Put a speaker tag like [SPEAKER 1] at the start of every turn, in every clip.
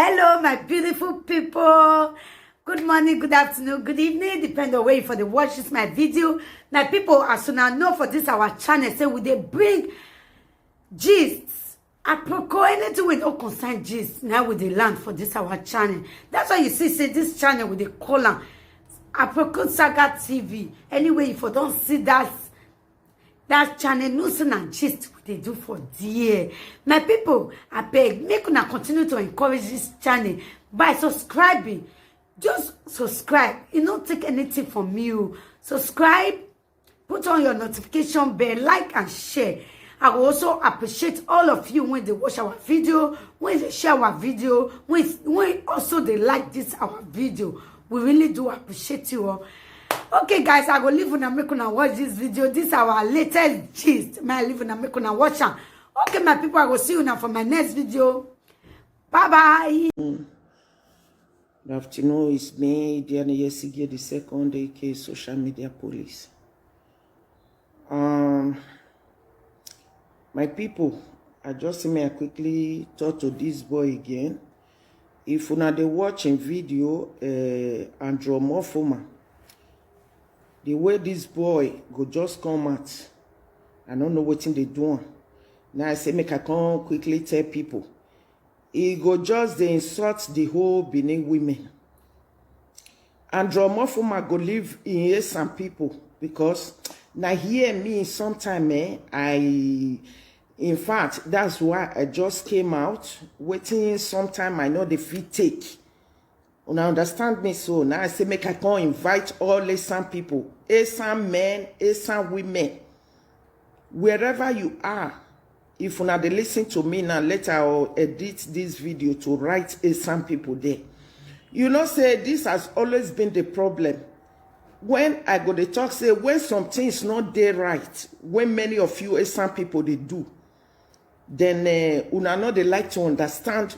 [SPEAKER 1] Hello, my beautiful people. Good morning, good afternoon, good evening, depending on where you for the watch this my video. My people, as soon as know for this our channel, say we they bring gists, aproko, anything with no concern gist. Now with the land for this our channel. That's why you see, say this channel with the column aproko saga TV. Anyway, if you don't see that channel, news and gist what they do for dear. My people, I beg, make una continue to encourage this channel by subscribing. Just subscribe. You don't take anything from you. Subscribe, put on your notification bell, like and share. I will also appreciate all of you when they watch our video, when they share our video, when also they like this our video. We really do appreciate you all. Okay, guys, I go leave una make una watch this video. This is our latest gist. May I leave una make una watch am. Okay, my people, I will see you now for my next video. Bye bye.
[SPEAKER 2] Good afternoon, it's me, Diana Yesige, the second AK social media police. My people, I just may quickly talk to this boy again. If una dey watching video, omofumwan, the way this boy go just come out, I don't know what they doing. Now I say make I come quickly tell people. He go just they insult the whole Benin women. And omofumwan go live in here some people because now hear me sometime in fact that's why I just came out waiting sometime I know the fit take. Una understand me so now I say make I come invite all some people, some men, some women, wherever you are. If una dey listen to me now, later I'll edit this video to write some people there. You know, say this has always been the problem. When I go to talk, say when something is not there right, when many of you some people they do, then una know they like to understand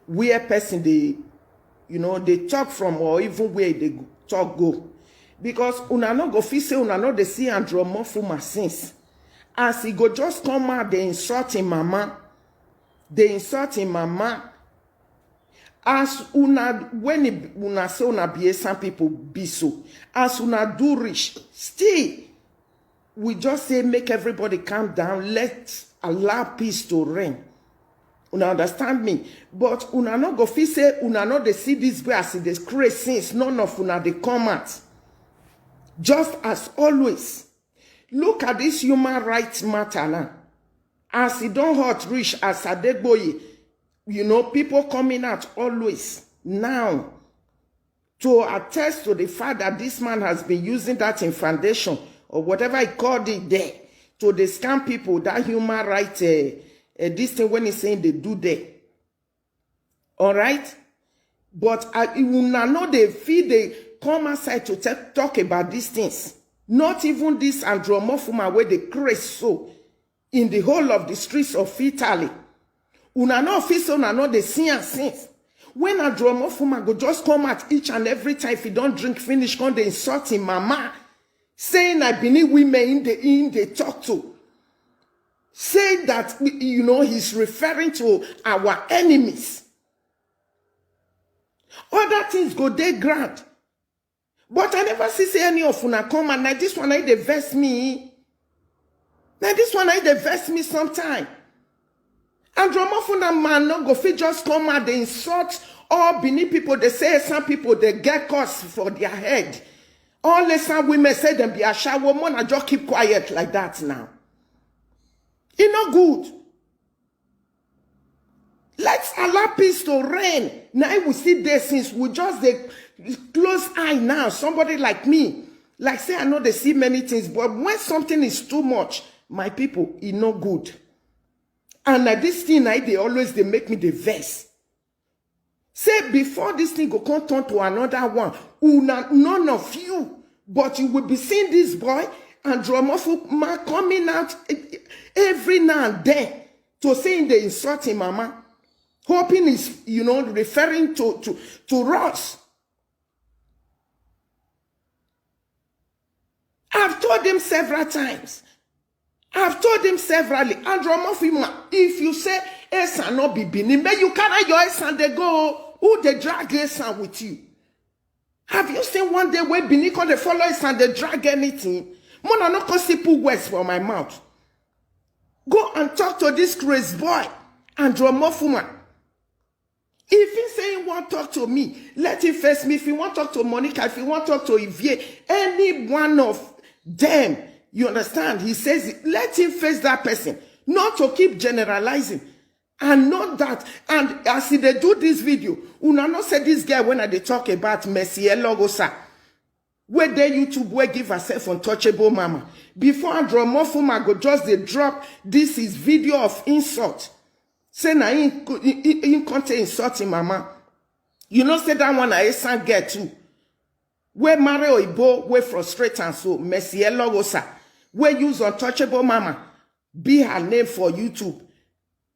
[SPEAKER 2] where person they, you know, they talk from or even where they talk go. Because una no go feel say una know they see omofumwan since. As he go just come out, they insult him mama. They insult him mama. As una, when una say una be some people be so. As una do rich, still, we just say make everybody calm down. Let's allow peace to reign. Una understand me? But una no go feel say una no they see this way as it is crazy since none of una they come out. Just as always. Look at this human rights matter now. As it don't hurt rich as Adegboye, you know, people coming out always now to attest to the fact that this man has been using that in foundation or whatever he called it there to the scam people, that human rights, this thing when he's saying they do there. All right? But you know they feel they come outside to talk about these things. Not even this omofumwan where they craze so in the whole of the streets of Italy. Una no office una no they see and since. When omofumwan go just come out each and every time if he don't drink finish, come they insult him mama. Saying I believe women in the talk to. Say that, you know, he's referring to our enemies. Other things go they grant. But I never see any of una come and now this one I they vex me. Now this one I they vex me sometime. And omofumwan man no go fit just come out they insult all Benin people. They say some people they get cursed for their head. All the some women say them be a shower woman and just keep quiet like that now. It's not good. Let's allow peace to reign. Now we see this since we just the close eye now. Somebody like me, like say I know they see many things, but when something is too much, my people, it's not good. And like this thing, they always they make me the vex. Say before this thing go come turn to another one, none of you, but you will be seeing this boy and omofumwan coming out every now and then to saying they insult him mama. Hoping is, you know, referring to us. I've told him several times. I've told him severally, and omofumwan, if you say Esan not be Benin. May you carry your Esan they go. Who they drag Esan with you? Have you seen one day where Benin call the followers and they drag anything? Mona no can see put words from my mouth. Go and talk to this crazy boy, omofumwan. If he say he want to talk to me, let him face me. If he want to talk to Monica, if he want to talk to Ivie, any one of them, you understand? He says, let him face that person, not to keep generalizing. And not that, and as they do this video, una not say this guy when they talk about Messi Logosa, where they YouTube where give herself untouchable mama. Before omofumwan go just they drop, this is video of insult. Say na in content insulting mama. You know say that one I san get too. Where marry oibo, where frustrate and so Messi Logosa, where use untouchable mama, be her name for YouTube.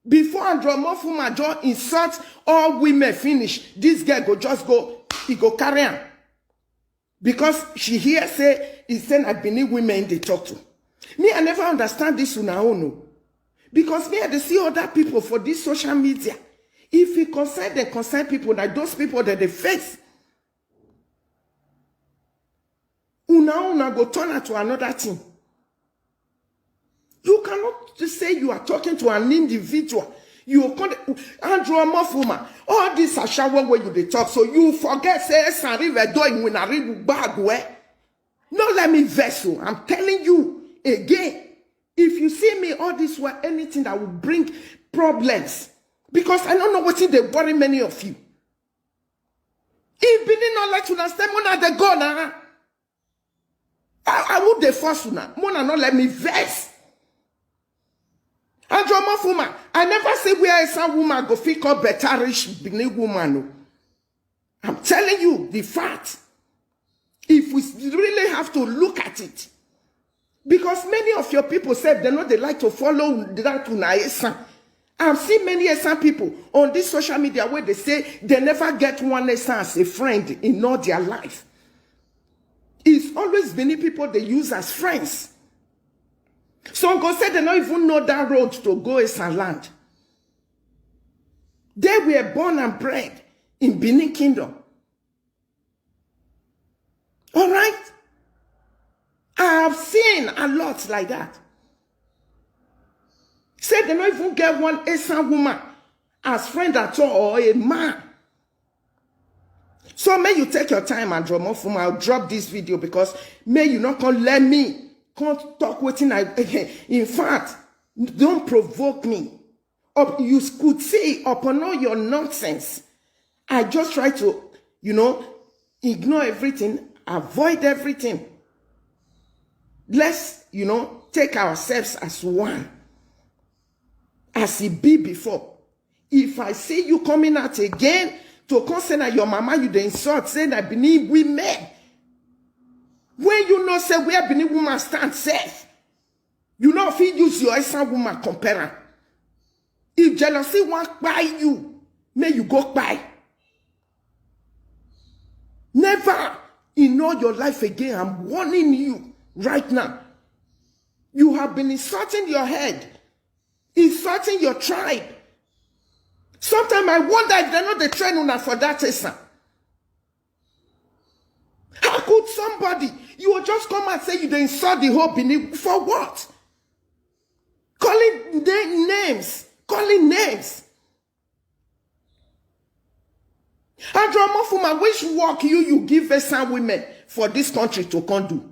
[SPEAKER 2] Before omofumwan just insult all women finish, this girl go just go, he go carry on. Because she here say, it's then I believe women they talk to. Me, I never understand this una own. Because me, I see other people for this social media. If you concern them, concern people, like those people that they face. Una go turn her to another thing. You cannot just say you are talking to an individual. You can't, omofumwan. All this a shower where you they talk, so you forget say river doing when I read bag where. No, let me vessel. I'm telling you again. If you see me all this way, anything that will bring problems, because I don't know what they worry many of you. If Benin not like to understand, Mona they go now. I would the first one. Mona not let me vex. And omofumwan, I never say where some woman go fit up better rich Benin woman. I'm telling you the fact. If we really have to look at it, because many of your people said they like to follow that Esan. I've seen many Esan people on this social media where they say they never get one Esan as a friend in all their life. It's always many people they use as friends. Some go say they don't even know that road to go Esan land. They were born and bred in Benin Kingdom. All right? I have seen a lot like that. Say they don't even get one Esan woman as friend at all or a man. So may you take your time and omofumwan. I'll drop this video because may you not can let me can't talk with again. In fact, don't provoke me. You could say upon all your nonsense. I just try to, ignore everything, avoid everything. Let's, take ourselves as one. As it be before. If I see you coming out again to concern your mama, you the insult, saying I believe women. When you know say where Benin woman stand safe, you know if you use your Esan woman compare. If jealousy won't buy you, may you go buy. Never in all your life again. I'm warning you right now. You have been insulting your head, insulting your tribe. Sometimes I wonder if they're not the train una for that Esan. How could somebody, you will just come and say you don't insult the whole Benin, for what? Calling names. And omofumwan, which work you give Esan women for this country to come do?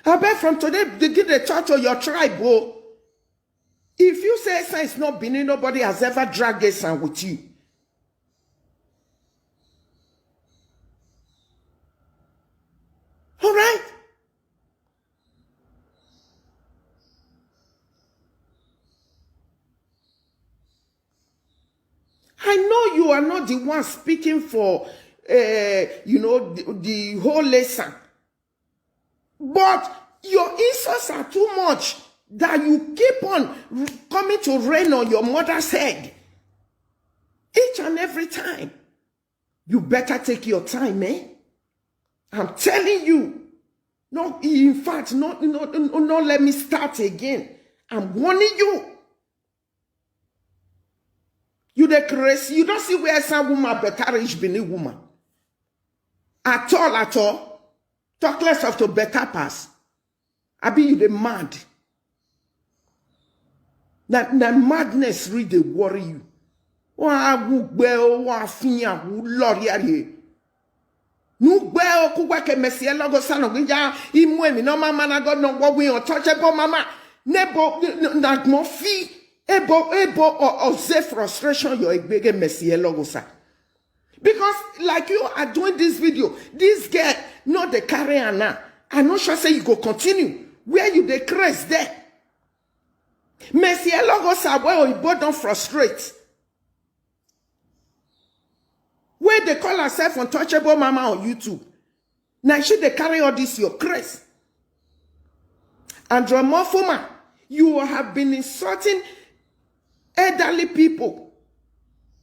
[SPEAKER 2] I bet from today they give the touch of your tribe, oh. If you say Esan is not Benin, nobody has ever dragged Esan with you. All right? I know you are not the one speaking for, the whole lesson. But your insults are too much that you keep on coming to rain on your mother's head. Each and every time. You better take your time, eh? I'm telling you. No, in fact, no, let me start again. I'm warning you. You the crazy. You don't see where some woman better rich being a woman. At all. Talk less of to better pass. I be you the mad. That madness really worry you. Wa gbe wa finya wu lori ari. Nu gbe o ku gba ke mesie logo sano gija imu emi no mama na God no wo we untouchable mama. Nebo na mo fi ebo or say frustration your egbege mesie logo sa. Because like you are doing this video, this girl not the carrier now. I'm not sure say you go continue. Where you the craze there? Mesie logo sa where you both don't frustrate. Where they call herself untouchable mama on YouTube. Now she they carry all this your craze. And omofumwan, you have been insulting elderly people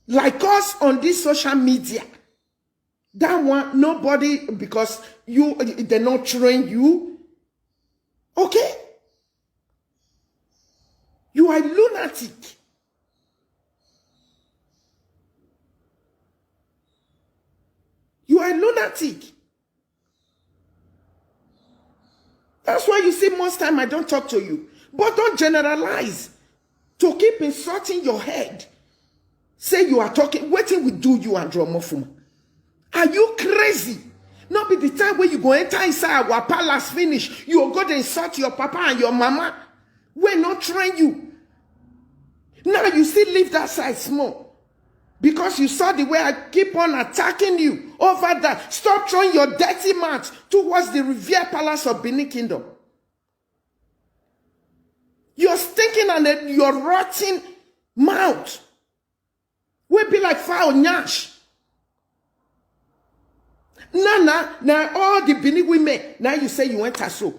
[SPEAKER 2] like us on this social media. That one, nobody, because they not train you. Okay? You are lunatic. You are lunatic. That's why you see most time I don't talk to you. But don't generalize. To keep insulting your head. Say you are talking. Waiting will do you and omofumwan. Are you crazy? Not be the time when you go enter inside our palace finish. You go to insult your papa and your mama. We're not train you. Now you still leave that side small. Because you saw the way I keep on attacking you over that. Stop throwing your dirty mouth towards the revered palace of Benin Kingdom. You're stinking and your rotting mouth will be like foul nyash. Now all the Benin women, now you say you went so.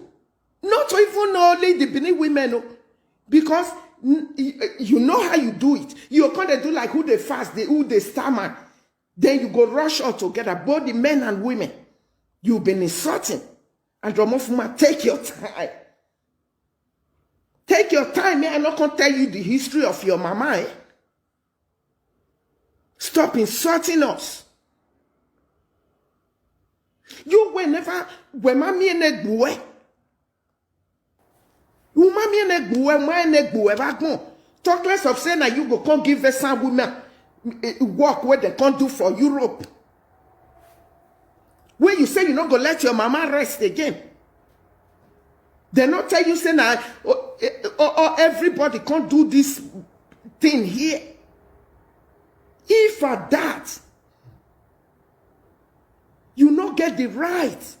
[SPEAKER 2] Not even only the Benin women, no, because you know how you do it. You're going to do like who they fast, who they stammer. Then you go rush all together, both the men and women. You've been insulting. And omofumwan, take your time. Take your time. I'm not going to tell you the history of your mama. Stop insulting us. You whenever, when mommy and egg boy. Talk less of saying that you go come give some women work where they can't do for Europe. When you say you're not going to let your mama rest again. They not tell you saying that everybody can't do this thing here. If at that, you not get the right.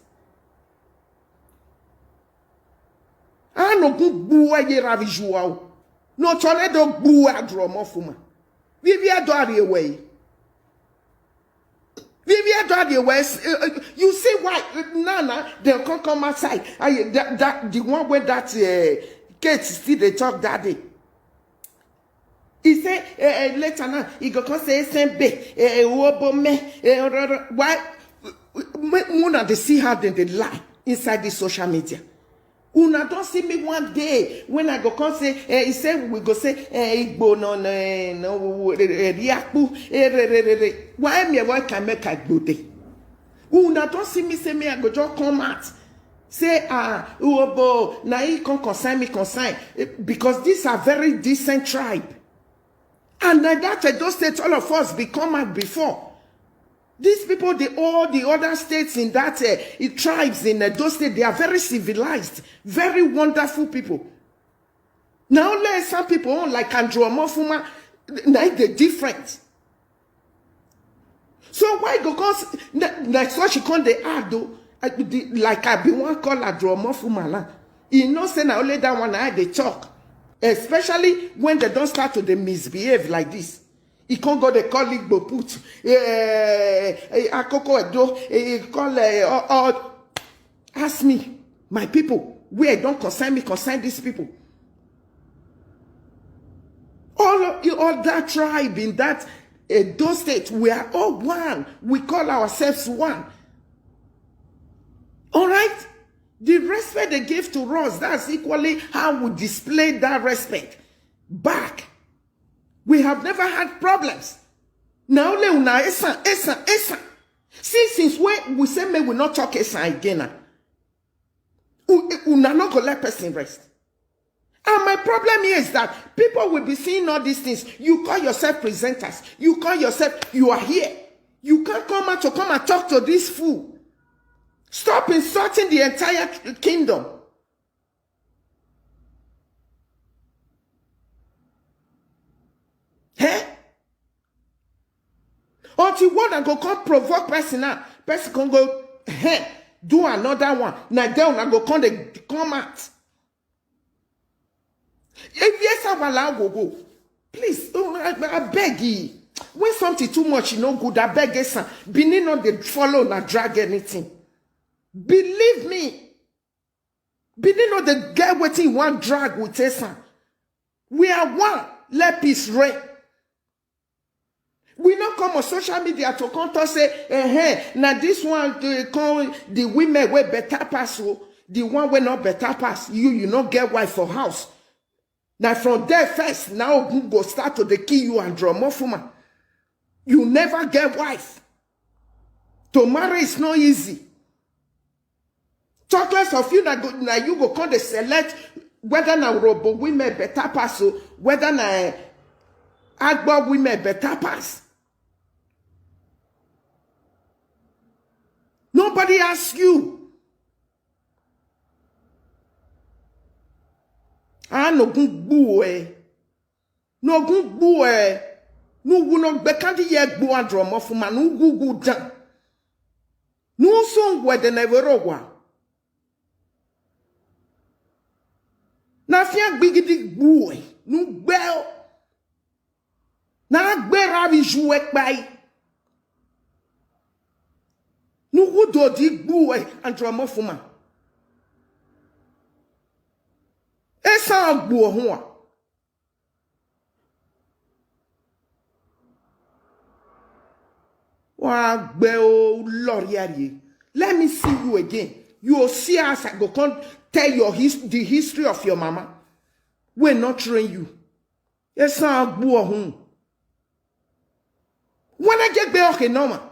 [SPEAKER 2] I no go buwa ye ravijua. No chole do buwa omofumwan. Vivia do away. Vivia do away. You see why Nana they can't come outside. That the one where that Kate still they talk that day. He say later now he go come say sembe why Muna they see how they lie inside the social media. Una don't see me one day when I go come say he say we go say igbo no riakpu why me what can make I go there. Una don't see me say me I go just come out say uobo na he can consign me consign because these are very decent tribe and like that I just said all of us become out before. These people, all the other states in that tribes in those states, they are very civilized, very wonderful people. Now, let some people like omofumwan, like they're different. So why go cause like so she can't they add though like I be one call omofumwan. You know, say now only that one I they talk, especially when they don't start to they misbehave like this. He can't go the colleague but put aproko edo call ask me my people where don't concern me concern these people. All that tribe in that those states we are all one. We call ourselves one. All right. The respect they give to us, that's equally how we display that respect back. We have never had problems. Now only una esa. See, since when we say may we not talk esa again, una not go let person rest. And my problem here is that people will be seeing all these things. You call yourself presenters. You call yourself, you are here. You can't come out to come and talk to this fool. Stop insulting the entire kingdom. Hey? Until one and go come provoke person now. Person can go, hey, do another one. Now then go come out. If yes, I will go. Please, I beg you. When something too much, you know good, I beg you, son. Benin not they follow not drag anything. Believe me. Benin not the guy waiting one drag with us, son. We are one. Let peace reign. We not come on social media to come to say, now this one to call the women way better pass, the one way not better pass. You not get wife for house. Now from there first, now go start to the kill you and draw omofumwan. You never get wife. To marry is not easy. Talk less of you now you go come to select whether na robo women better pass or whether na agba women better pass. Nobody asks you. Ah, no gun buwe. No gun buwe. No gun bekandi ye gbu andro omofumwan. No gugu dan. No song where the never wa. Na fian bigidi buwe. No bell. Na gbe ravi jouet bay. No gudo di buwe andro omofumwan. Esa agbo ho. Wa gbe o lori ari. Let me see you again. You will see us I go come tell the history of your mama. We not train you. Esa agbo ho. When I get be okay normal.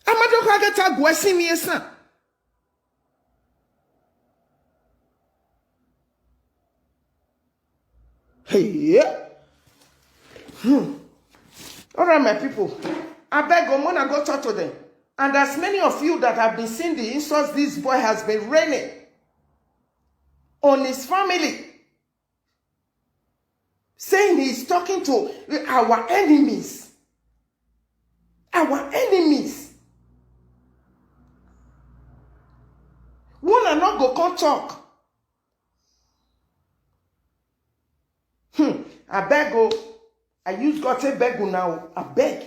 [SPEAKER 2] Amado ka get agbo si mi esa. Hey, All right, my people. I beg you, I go talk to them. And as many of you that have been seeing the insults this boy has been raining on his family, saying he's talking to our enemies. Our enemies. One and not go come talk. I beg you. I use God to beg you now. I beg.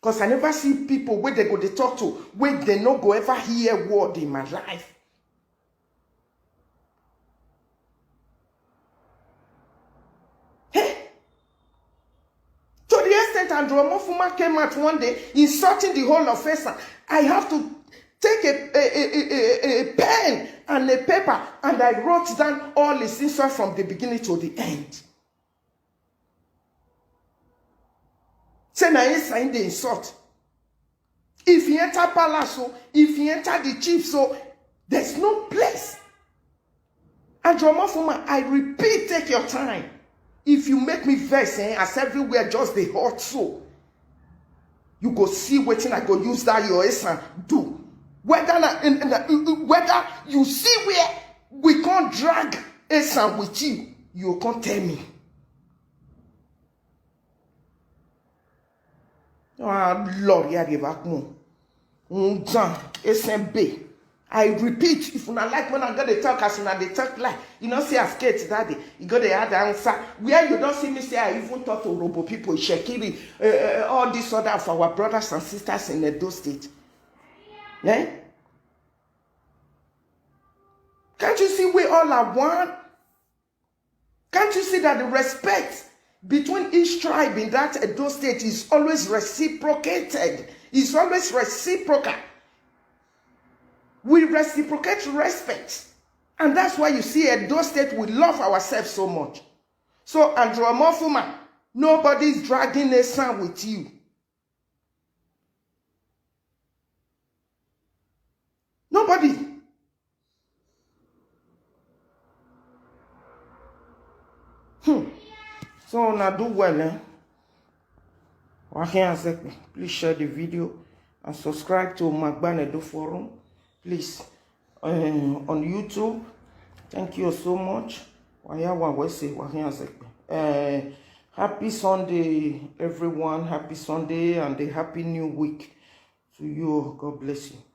[SPEAKER 2] Because I never see people where they go to talk to, where they no go ever hear a word in my life. Hey! To the extent Andrew Omofumwan came out one day, insulting the whole of us. I have to take a pen and a paper, and I wrote down all his insults from the beginning to the end. Say na he signed the insult. If he enter palace, if he enter the chief, so there's no place. And Omofumwan, I repeat, take your time. If you make me vex, as everywhere just the hot so, you go see what I go use that your son do. Whether you see where we can't drag a son with you, you can't tell me. Ah, Lord, you are back more. SMB. I repeat, if you not like when I got the talk as they talk like, you know, say I'm scared that day. You got the other answer. Where you don't see me say I even talk to robo people, Shekiri, all these other of our brothers and sisters in Edo State. Yeah? Can't you see we all are one? Can't you see that the respect between each tribe in that Edo State is always reciprocated? It's always reciprocal. We reciprocate respect. And that's why you see Edo State, we love ourselves so much. So, omofumwan, nobody's dragging a son with you. Nobody. So, now do well, eh? Please share the video and subscribe to Magbanedo Forum. Please, on YouTube. Thank you so much. Happy Sunday, everyone. Happy Sunday and a happy new week to you. God bless you.